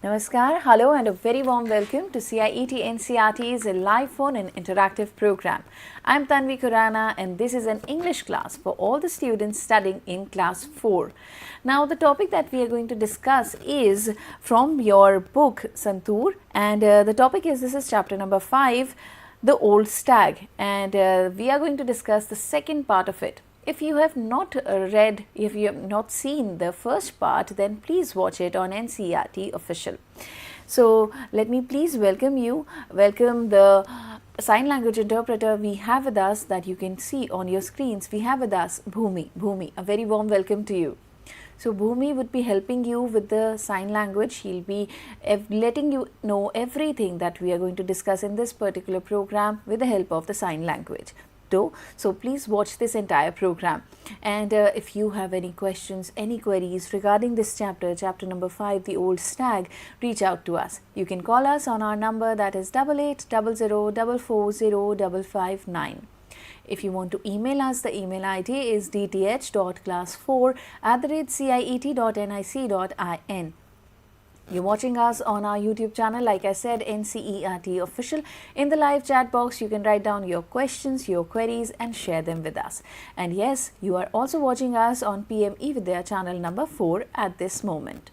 Namaskar, hello and a very warm welcome to CIET NCERT's live phone and interactive program. I am Tanvi Khurana and this is an English class for all the students studying in class 4. Now the topic that we are going to discuss is from your book Santur, and the topic is, this is chapter number 5, The Old Stag, and we are going to discuss the second part of it. If you have not read, if you have not seen the first part, then please watch it on NCERT official. So let me please welcome you, welcome the sign language interpreter we have with us that you can see on your screens. We have with us Bhumi, a very warm welcome to you. So Bhumi would be helping you with the sign language. He'll be letting you know everything that we are going to discuss in this particular program with the help of the sign language. So please watch this entire program, and if you have any questions, any queries regarding this chapter number 5, The Old Stag, reach out to us. You can call us on our number, that is 8800440559. If you want to email us, the email ID is dth.class4@ciet.nic.in. You're watching us on our YouTube channel, like I said, NCERT official. In the live chat box, you can write down your questions, your queries and share them with us. And yes, you are also watching us on PME Vidya channel number 4 at this moment.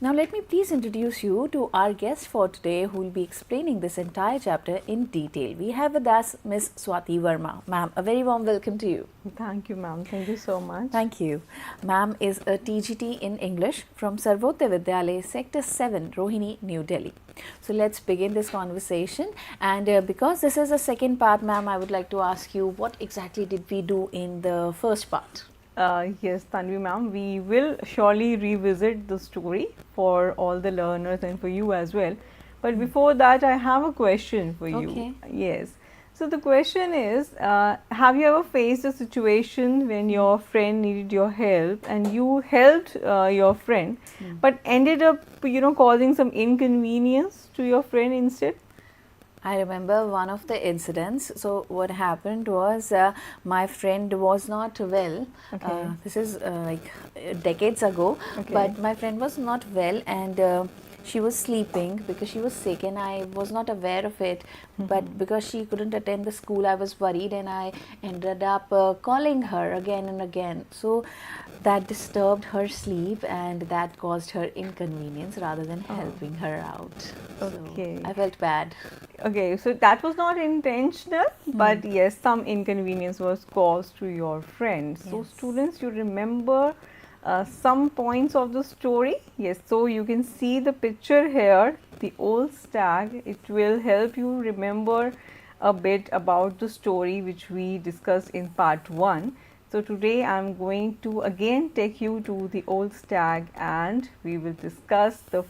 Now let me please introduce you to our guest for today, who will be explaining this entire chapter in detail. We have with us Miss Swati Verma. Ma'am, a very warm welcome to you. Thank you, ma'am. Thank you so much. Thank you. Ma'am is a TGT in English from Sarvodaya Vidyalaya, Sector 7, Rohini, New Delhi. So let's begin this conversation, and because this is the second part, ma'am, I would like to ask you, what exactly did we do in the first part? Yes, Tanvi ma'am, we will surely revisit the story for all the learners and for you as well. But before that, I have a question for you. Okay. Yes. So the question is, have you ever faced a situation when your friend needed your help and you helped your friend, but ended up, causing some inconvenience to your friend instead? I remember one of the incidents. So what happened was, my friend was not well. Okay. This is like decades ago, Okay. but my friend was not well, and she was sleeping because she was sick, and I was not aware of it. But because she couldn't attend the school, I was worried, and I ended up calling her again and again. So that disturbed her sleep, and that caused her inconvenience rather than helping her out. Okay. So I felt bad. Okay, so that was not intentional, but yes, some inconvenience was caused to your friend. So Yes. students, you remember some points of the story? Yes, so you can see the picture here, the old stag. It will help you remember a bit about the story which we discussed in part 1. So today I am going to again take you to the old stag, and we will discuss the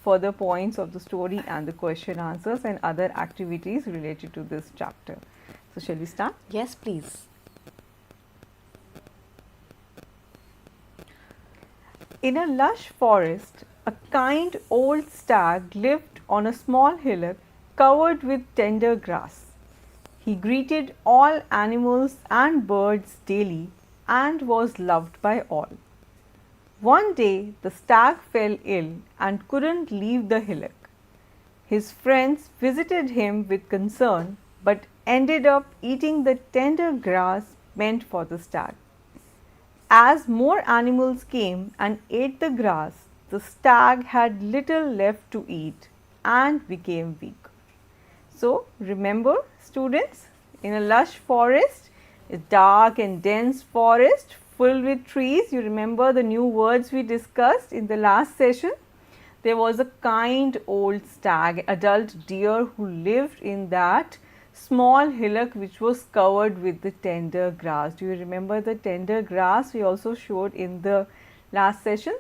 further points of the story and the question answers and other activities related to this chapter. So shall we start? Yes, please. In a lush forest, a kind old stag lived on a small hillock covered with tender grass. He greeted all animals and birds daily and was loved by all. One day, the stag fell ill and couldn't leave the hillock. His friends visited him with concern, but ended up eating the tender grass meant for the stag. As more animals came and ate the grass, the stag had little left to eat and became weak. So, remember students, in a lush forest, a dark and dense forest full with trees. You remember the new words we discussed in the last session? There was a kind old stag, adult deer, who lived in that small hillock which was covered with the tender grass. Do you remember the tender grass we also showed in the last session?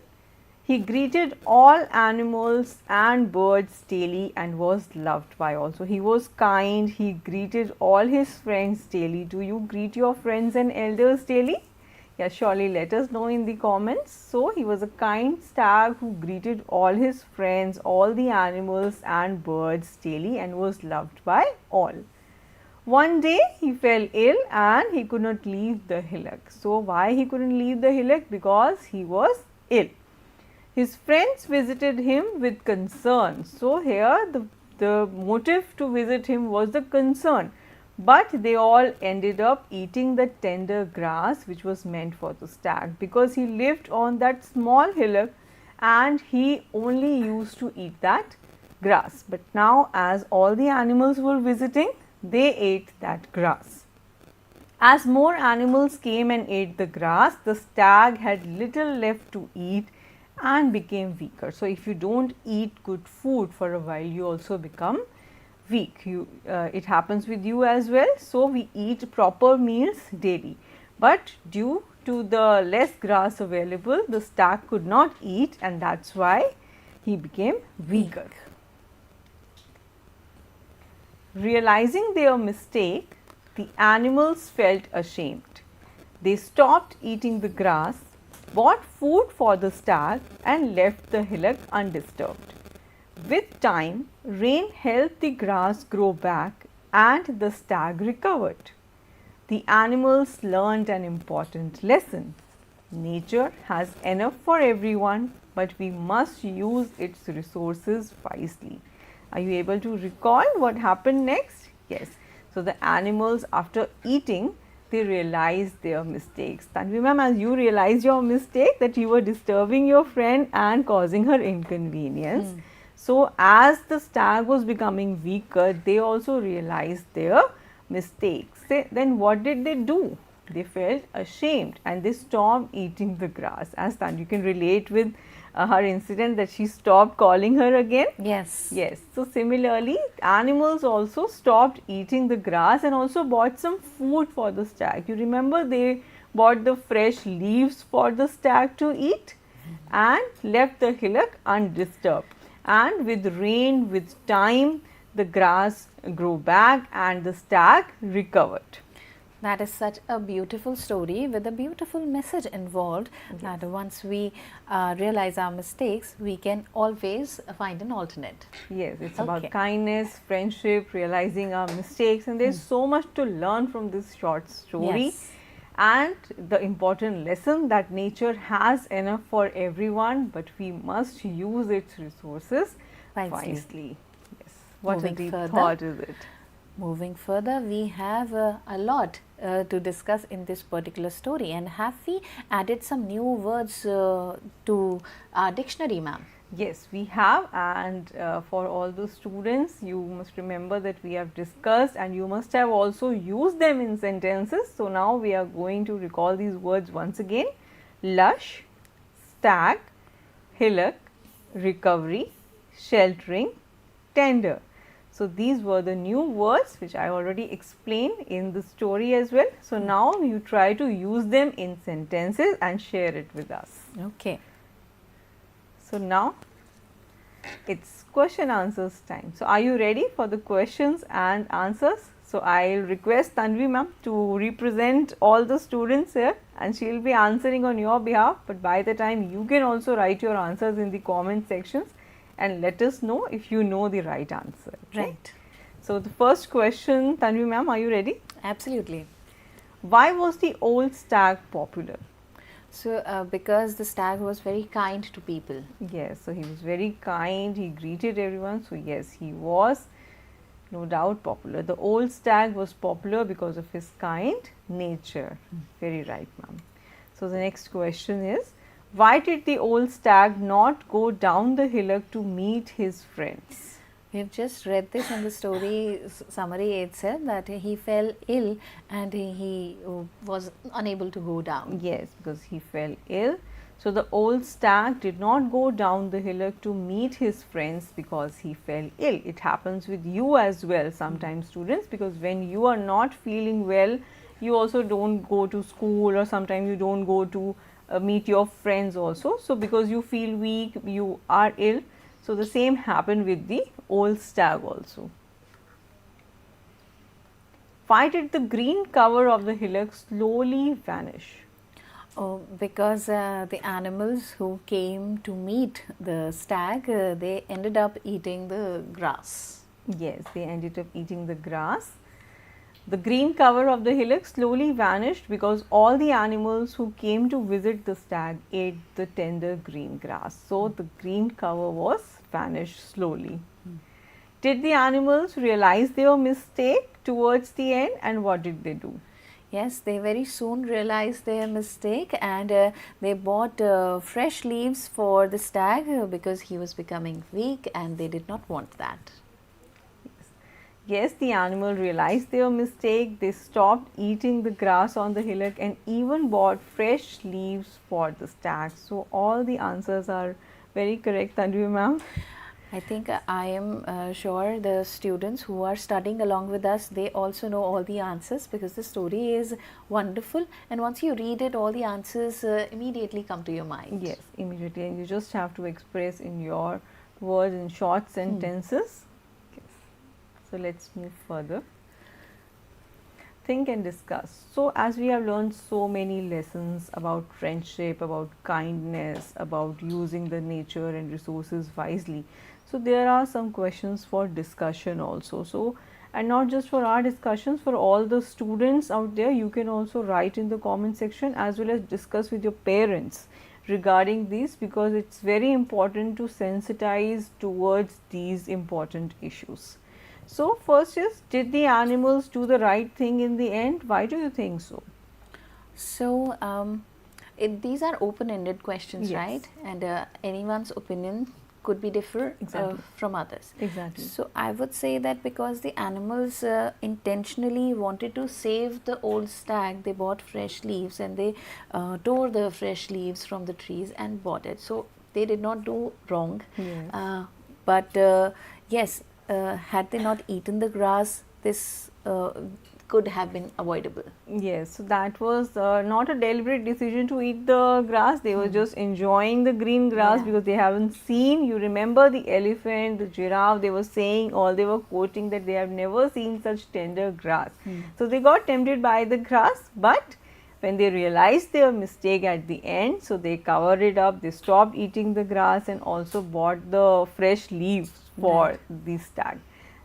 He greeted all animals and birds daily and was loved by all. So he was kind, he greeted all his friends daily. Do you greet your friends and elders daily? Yeah, surely let us know in the comments. So he was a kind stag who greeted all his friends, all the animals and birds daily and was loved by all. One day he fell ill and he could not leave the hillock. So why he couldn't leave the hillock? Because he was ill. His friends visited him with concern. So, here the motive to visit him was the concern, but they all ended up eating the tender grass which was meant for the stag, because he lived on that small hillock and he only used to eat that grass. But now, as all the animals were visiting, they ate that grass. As more animals came and ate the grass, the stag had little left to eat and became weaker. So, if you do not eat good food for a while, you also become weak. It happens with you as well. So, we eat proper meals daily, but due to the less grass available, the stag could not eat, and that is why he became weaker. Realizing their mistake, the animals felt ashamed. They stopped eating the grass, bought food for the stag and left the hillock undisturbed. With time, rain helped the grass grow back and the stag recovered. The animals learned an important lesson. Nature has enough for everyone, but we must use its resources wisely. Are you able to recall what happened next? Yes. So, the animals, after eating, they realized their mistakes. Tanvi ma'am, as you realized your mistake, that you were disturbing your friend and causing her inconvenience. So, as the stag was becoming weaker, they also realized their mistakes. Then what did they do? They felt ashamed and they stopped eating the grass. As you can relate with her incident that she stopped calling her again. Yes. Yes. So, similarly, animals also stopped eating the grass and also bought some food for the stag. You remember, they bought the fresh leaves for the stag to eat and left the hillock undisturbed. And with rain, with time, the grass grew back and the stag recovered. That is such a beautiful story with a beautiful message involved, that once we realize our mistakes, we can always find an alternate. Yes, it's about kindness, friendship, realizing our mistakes, and there is so much to learn from this short story. Yes. And the important lesson that nature has enough for everyone, but we must use its resources wisely. Yes. What a deep thought is it? Moving further, we have a lot to discuss in this particular story, and have we added some new words to our dictionary, ma'am? Yes, we have, and for all the students, you must remember that we have discussed and you must have also used them in sentences. So, now we are going to recall these words once again: lush, stag, hillock, recovery, sheltering, tender. So, these were the new words which I already explained in the story as well. So, now you try to use them in sentences and share it with us. Okay. So, now it's question answers time. So, are you ready for the questions and answers? So, I will request Tanvi ma'am to represent all the students here, and she will be answering on your behalf, but by the time you can also write your answers in the comment sections and let us know if you know the right answer. Right. So, the first question, Tanvi ma'am, are you ready? Absolutely. Why was the old stag popular? So, because the stag was very kind to people. Yes, so he was very kind, he greeted everyone. So, yes, he was no doubt popular. The old stag was popular because of his kind nature. Very right, ma'am. So, the next question is, why did the old stag not go down the hillock to meet his friends? We have just read this in the story summary itself, that he fell ill and he was unable to go down. Yes, because he fell ill. So, the old stag did not go down the hillock to meet his friends because he fell ill. It happens with you as well sometimes, students, because when you are not feeling well, you also do not go to school, or sometimes you do not go to meet your friends also. So, because you feel weak, you are ill. So, the same happened with the old stag also. Why did the green cover of the hillock slowly vanish? Oh, because the animals who came to meet the stag, they ended up eating the grass. Yes, they ended up eating the grass. The green cover of the hillock slowly vanished because all the animals who came to visit the stag ate the tender green grass. So, the green cover was vanished slowly. Did the animals realize their mistake towards the end, and what did they do? Yes, they very soon realized their mistake, and they bought fresh leaves for the stag because he was becoming weak and they did not want that. Yes, the animal realized their mistake. They stopped eating the grass on the hillock and even bought fresh leaves for the stag. So, all the answers are very correct, Tanvi ma'am. I think I am sure the students who are studying along with us, they also know all the answers because the story is wonderful, and once you read it, all the answers immediately come to your mind. Yes, immediately, and you just have to express in your words in short sentences. Yes. So, let us move further. Think and discuss. So, as we have learned so many lessons about friendship, about kindness, about using the nature and resources wisely. So, there are some questions for discussion also. So, and not just for our discussions, for all the students out there, you can also write in the comment section as well as discuss with your parents regarding these, because it is very important to sensitize towards these important issues. So, first is, did the animals do the right thing in the end? Why do you think so? So, these are open-ended questions, Yes. right? And anyone's opinion could be differ Exactly. from others. Exactly. So, I would say that because the animals intentionally wanted to save the old stag, they bought fresh leaves and they tore the fresh leaves from the trees and bought it. So, they did not do wrong. Yes. But yes, had they not eaten the grass, this could have been avoidable. Yes, so that was not a deliberate decision to eat the grass. They were just enjoying the green grass Yeah. because they haven't seen. You remember the elephant, the giraffe, they were saying, or they were quoting that they have never seen such tender grass. So, they got tempted by the grass, but when they realized their mistake at the end, so they covered it up, they stopped eating the grass and also bought the fresh leaves for Right. the stag.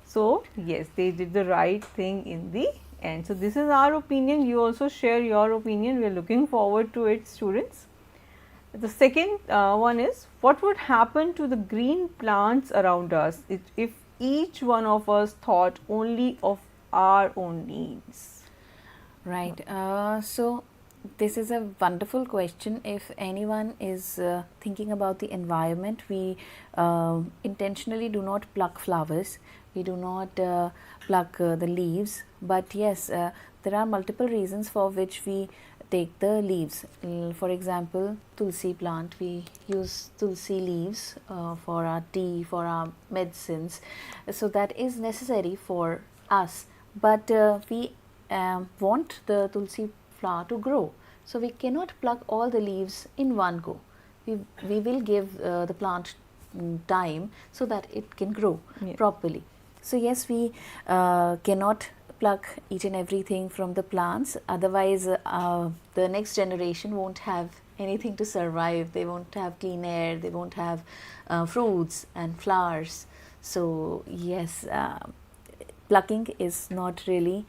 So, yes, they did the right thing in the end. So, this is our opinion. You also share your opinion. We are looking forward to it, students. The second one is, what would happen to the green plants around us if each one of us thought only of our own needs? Right. So, this is a wonderful question. If anyone is thinking about the environment, we intentionally do not pluck flowers, we do not pluck the leaves, but yes, there are multiple reasons for which we take the leaves. For example, tulsi plant, we use tulsi leaves for our tea, for our medicines. So, that is necessary for us, but we want the tulsi flower to grow. So, we cannot pluck all the leaves in one go. We will give the plant time so that it can grow properly. So, yes, we cannot pluck each and everything from the plants, otherwise the next generation won't have anything to survive. They won't have clean air, they won't have fruits and flowers. So, yes, plucking is not really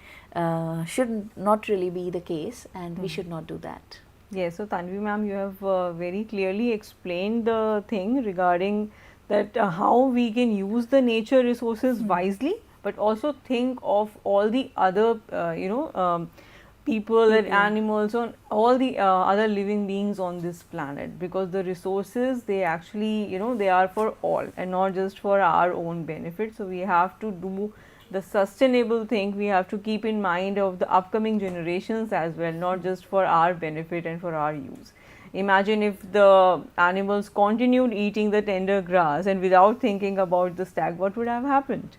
should not really be the case, and we should not do that. Yes, so Tanvi ma'am, you have very clearly explained the thing regarding that how we can use the nature resources wisely, but also think of all the other people and animals, on all the other living beings on this planet, because the resources, they actually they are for all and not just for our own benefit. So, we have to do the sustainable thing. We have to keep in mind of the upcoming generations as well, not just for our benefit and for our use. Imagine if the animals continued eating the tender grass and without thinking about the stag, what would have happened?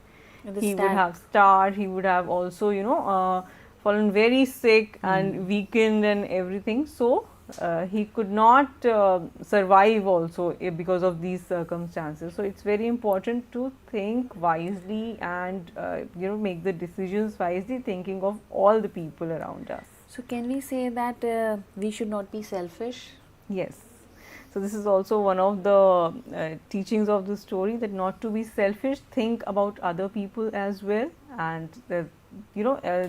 He would have starved, he would have also fallen very sick and weakened and everything. So, he could not survive also because of these circumstances. So, it is very important to think wisely and make the decisions wisely, thinking of all the people around us. So, can we say that we should not be selfish? Yes. So, this is also one of the teachings of the story, that not to be selfish, think about other people as well, and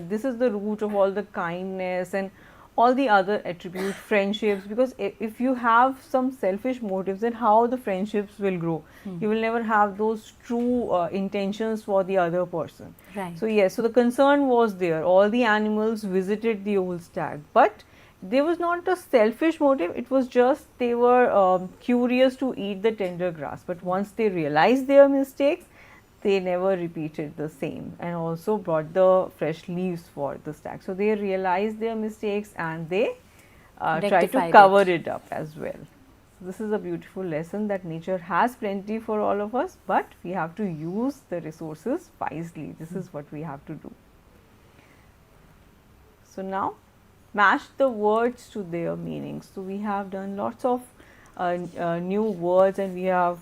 this is the root of all the kindness and all the other attributes, friendships, because if you have some selfish motives, then how the friendships will grow? You will never have those true intentions for the other person. Right. So, yes, so the concern was there. All the animals visited the old stag, but there was not a selfish motive, it was just they were curious to eat the tender grass, but once they realized their mistakes, they never repeated the same, and also brought the fresh leaves for the stag. So, they realized their mistakes and they tried to cover it up as well. So, this is a beautiful lesson that nature has plenty for all of us, but we have to use the resources wisely. This is what we have to do. So, now match the words to their meanings. So, we have done lots of new words, and we have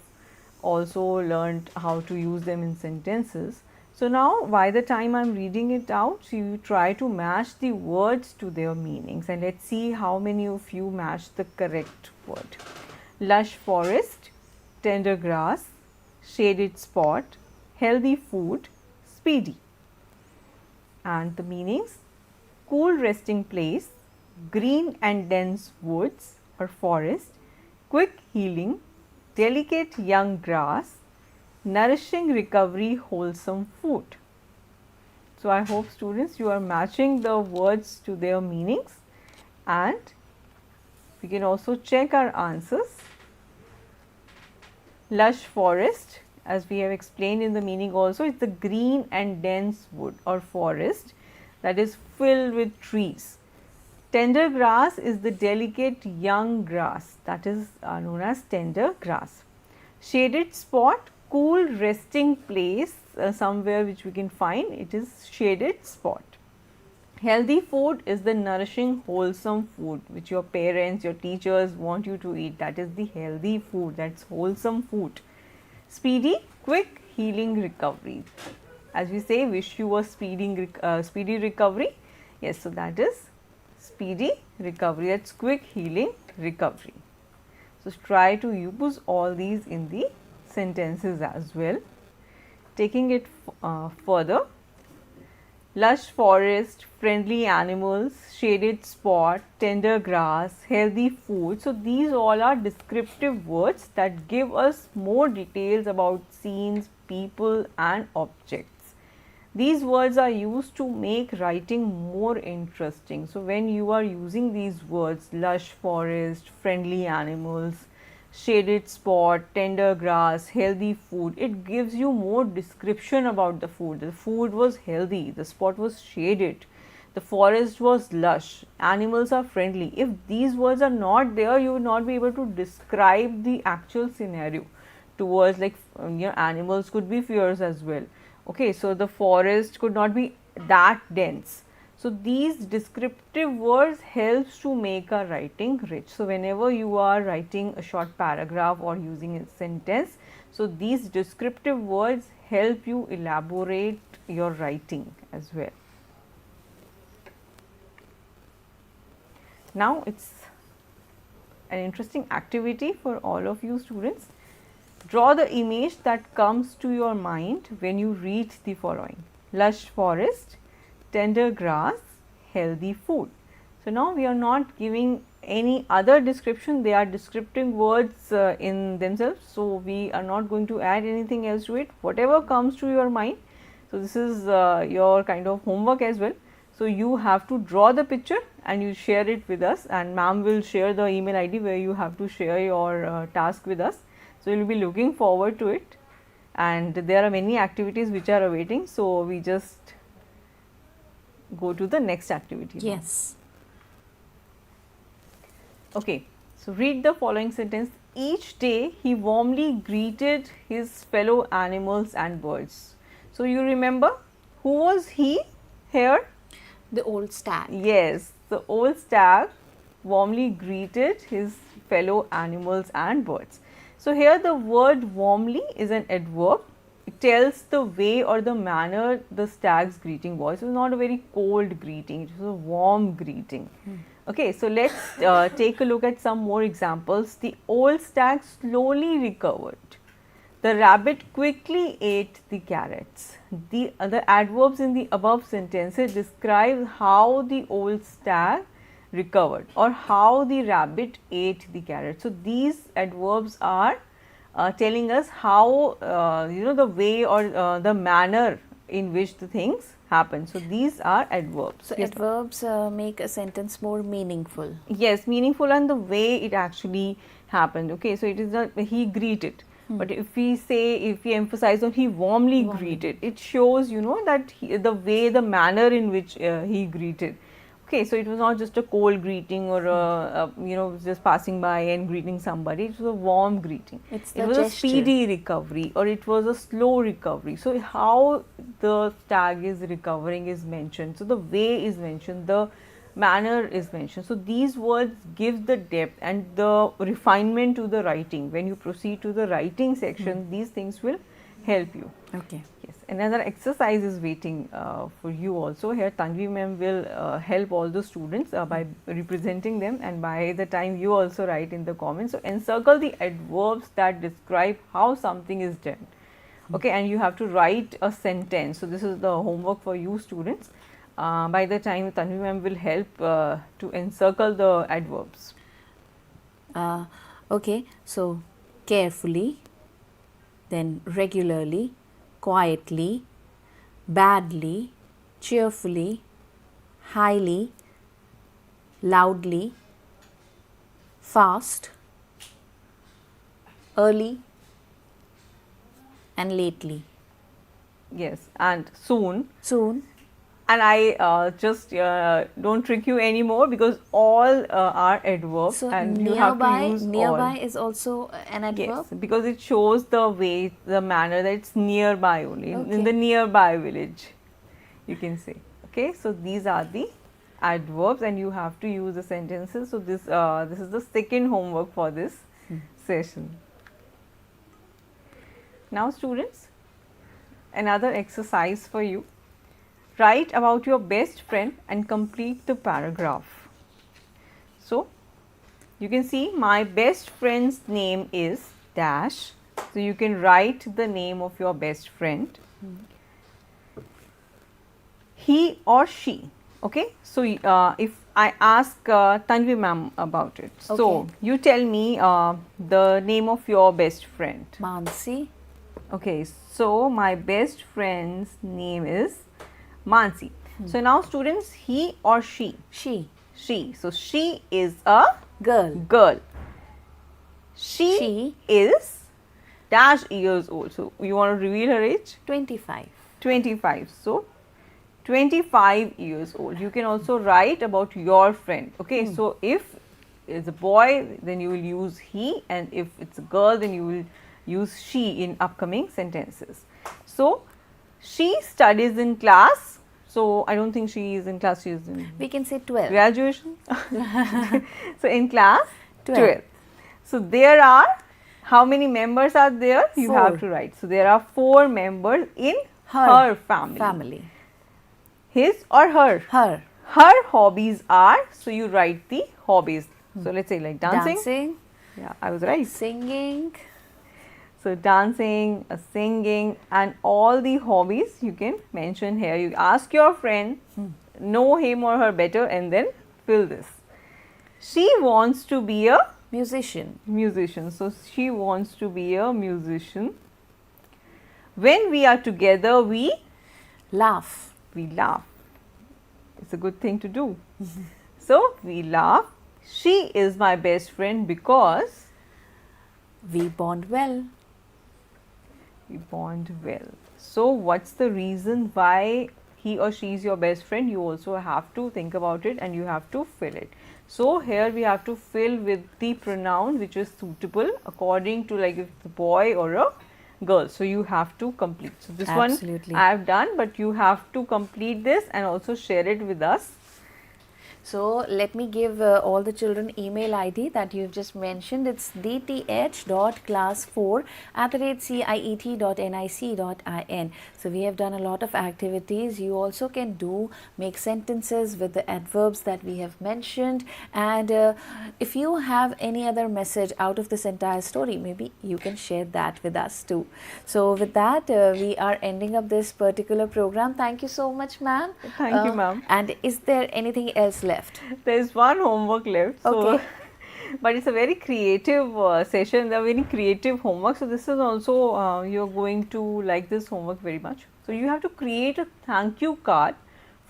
also learned how to use them in sentences. So, now by the time I am reading it out, you try to match the words to their meanings, and let us see how many of you match the correct word. Lush forest, tender grass, shaded spot, healthy food, speedy. And the meanings: cool resting place, green and dense woods or forest, quick healing, delicate young grass, nourishing recovery, wholesome food. So, I hope students you are matching the words to their meanings, and we can also check our answers. Lush forest, as we have explained in the meaning also, is the green and dense wood or forest that is filled with trees. Tender grass is the delicate young grass, that is known as tender grass. Shaded spot, cool resting place, somewhere which we can find, it is shaded spot. Healthy food is the nourishing wholesome food which your parents, your teachers want you to eat, that is the healthy food, that is wholesome food. Speedy, quick healing recovery. As we say, wish you a speedy recovery. Yes, so that is speedy recovery, that is quick healing recovery. So, try to use all these in the sentences as well. Taking it further, lush forest, friendly animals, shaded spot, tender grass, healthy food. So, these all are descriptive words that give us more details about scenes, people and objects. These words are used to make writing more interesting. So, when you are using these words, lush forest, friendly animals, shaded spot, tender grass, healthy food, it gives you more description about the food. The food was healthy, the spot was shaded, the forest was lush, animals are friendly. If these words are not there, you will not be able to describe the actual scenario towards, like animals could be fierce as well. Okay, so the forest could not be that dense. So, these descriptive words helps to make our writing rich. So, whenever you are writing a short paragraph or using a sentence, so these descriptive words help you elaborate your writing as well. Now, it is an interesting activity for all of you students. Draw the image that comes to your mind when you read the following: lush forest, tender grass, healthy food. So, now we are not giving any other description, they are descriptive words in themselves. So, we are not going to add anything else to it, whatever comes to your mind. So, this is your kind of homework as well. So, you have to draw the picture and you share it with us, and ma'am will share the email ID where you have to share your task with us. So, we will be looking forward to it, and there are many activities which are awaiting. So, we just go to the next activity. Yes. Okay. So, read the following sentence. Each day he warmly greeted his fellow animals and birds. So, you remember who was he here? The old stag. Yes, the old stag warmly greeted his fellow animals and birds. So, here the word warmly is an adverb. It tells the way or the manner the stag's greeting was. It was not a very cold greeting, it was a warm greeting. Okay, so let's take a look at some more examples. The old stag slowly recovered. The rabbit quickly ate the carrots. The other adverbs in the above sentences describe how the old stag recovered or how the rabbit ate the carrot. So, these adverbs are telling us how the way or the manner in which the things happen. So, these are adverbs. So, adverbs make a sentence more meaningful. Yes, meaningful and the way it actually happened. Okay, so it is not he greeted. But if we emphasize on he warmly greeted, it shows that the way, the manner in which he greeted. Okay, so it was not just a cold greeting or just passing by and greeting somebody. It was a warm greeting. It was a speedy recovery or it was a slow recovery. So how the stag is recovering is mentioned. So the way is mentioned, the manner is mentioned. So these words give the depth and the refinement to the writing. When you proceed to the writing section, these things will help you. Okay. Yes. Another exercise is waiting for you also. Here Tanvi ma'am will help all the students by representing them, and by the time you also write in the comments. So encircle the adverbs that describe how something is done. Okay, and you have to write a sentence. So this is the homework for you students. By the time Tanvi ma'am will help to encircle the adverbs. Okay, so carefully, then regularly, quietly, badly, cheerfully, highly, loudly, fast, early and lately. Yes, and soon. Soon. And I just don't trick you anymore because all are adverbs, so and nearby, you have to use nearby all. is also an adverb? Yes, because it shows the way, the manner that it's nearby only, in the nearby village, you can say. Okay, so these are the adverbs and you have to use the sentences. So this is the second homework for this session. Now students, another exercise for you. Write about your best friend and complete the paragraph. So, you can see my best friend's name is dash. So, you can write the name of your best friend. He or she. Okay. So, if I ask Tanvi ma'am about it. Okay. So, you tell me the name of your best friend. Mansi. Okay. So, my best friend's name is Mansi. So now students, he or she? She. She. So she is a girl. Girl. She is dash years old. So you want to reveal her age? 25. 25. So 25 years old. You can also write about your friend. Okay. So if it's a boy, then you will use he, and if it's a girl, then you will use she in upcoming sentences. So she studies in class. So I don't think she is in class, she is in we can say 12. Graduation. So in class 12. So there are, how many members are there? You have to write. So there are 4 members in her family. His or her? Her. Her hobbies are, so you write the hobbies. So let's say like dancing. Dancing. Yeah, I was right. Singing. So dancing, singing, and all the hobbies you can mention here. You ask your friend, know him or her better, and then fill this. She wants to be a musician. Musician. So she wants to be a musician. When we are together, we laugh. We laugh. It's a good thing to do. So we laugh. She is my best friend because we bond well. We bond well. So what's the reason why he or she is your best friend? You also have to think about it and you have to fill it. So here we have to fill with the pronoun which is suitable according to, like, if it's a boy or a girl. So you have to complete. So this one I have done, but you have to complete this and also share it with us. So let me give all the children email ID that you've just mentioned. It's dth.class4@ciet.nic.in. So we have done a lot of activities. You also can make sentences with the adverbs that we have mentioned, and if you have any other message out of this entire story, maybe you can share that with us too. So with that, we are ending up this particular program. Thank you so much, ma'am. Thank you, ma'am. And is there anything else left? There is one homework left. So Okay. but it's a very creative session. There are very creative homework. So this is also you're going to like this homework very much. So you have to create a thank you card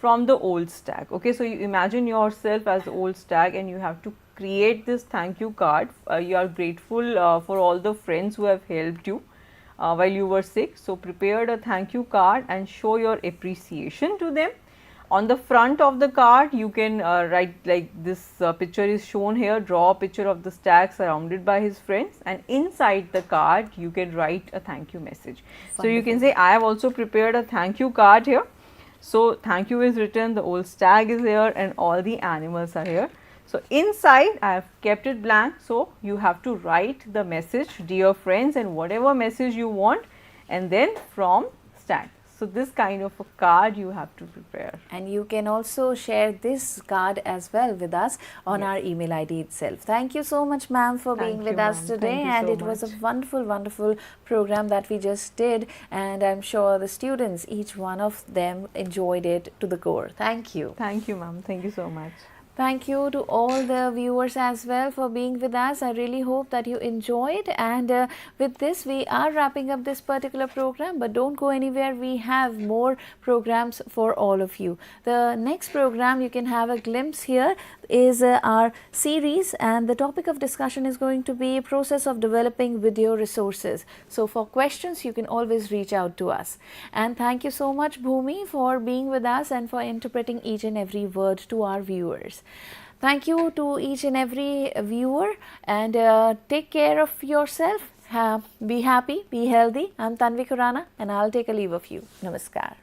from the old stag. Okay, so you imagine yourself as the old stag and you have to create this thank you card. You are grateful for all the friends who have helped you while you were sick. So prepared a thank you card and show your appreciation to them. On the front of the card, you can write like this picture is shown here, draw a picture of the stag surrounded by his friends, and inside the card you can write a thank you message. Wonderful. So you can say, I have also prepared a thank you card here. So thank you is written, the old stag is here and all the animals are here. So inside I have kept it blank, so you have to write the message, dear friends, and whatever message you want, and then from stag. So this kind of a card you have to prepare. And you can also share this card as well with us on our email ID itself. Thank you so much, ma'am, for being with us today. And it was a wonderful, wonderful program that we just did. And I'm sure the students, each one of them enjoyed it to the core. Thank you. Thank you, ma'am. Thank you so much. Thank you to all the viewers as well for being with us. I really hope that you enjoyed, and with this we are wrapping up this particular program, but don't go anywhere. We have more programs for all of you. The next program you can have a glimpse here is our series, and the topic of discussion is going to be process of developing video resources. So for questions you can always reach out to us. And thank you so much, Bhumi, for being with us and for interpreting each and every word to our viewers. Thank you to each and every viewer, and take care of yourself. Be happy, be healthy. I'm Tanvi Khurana and I'll take a leave of you. Namaskar.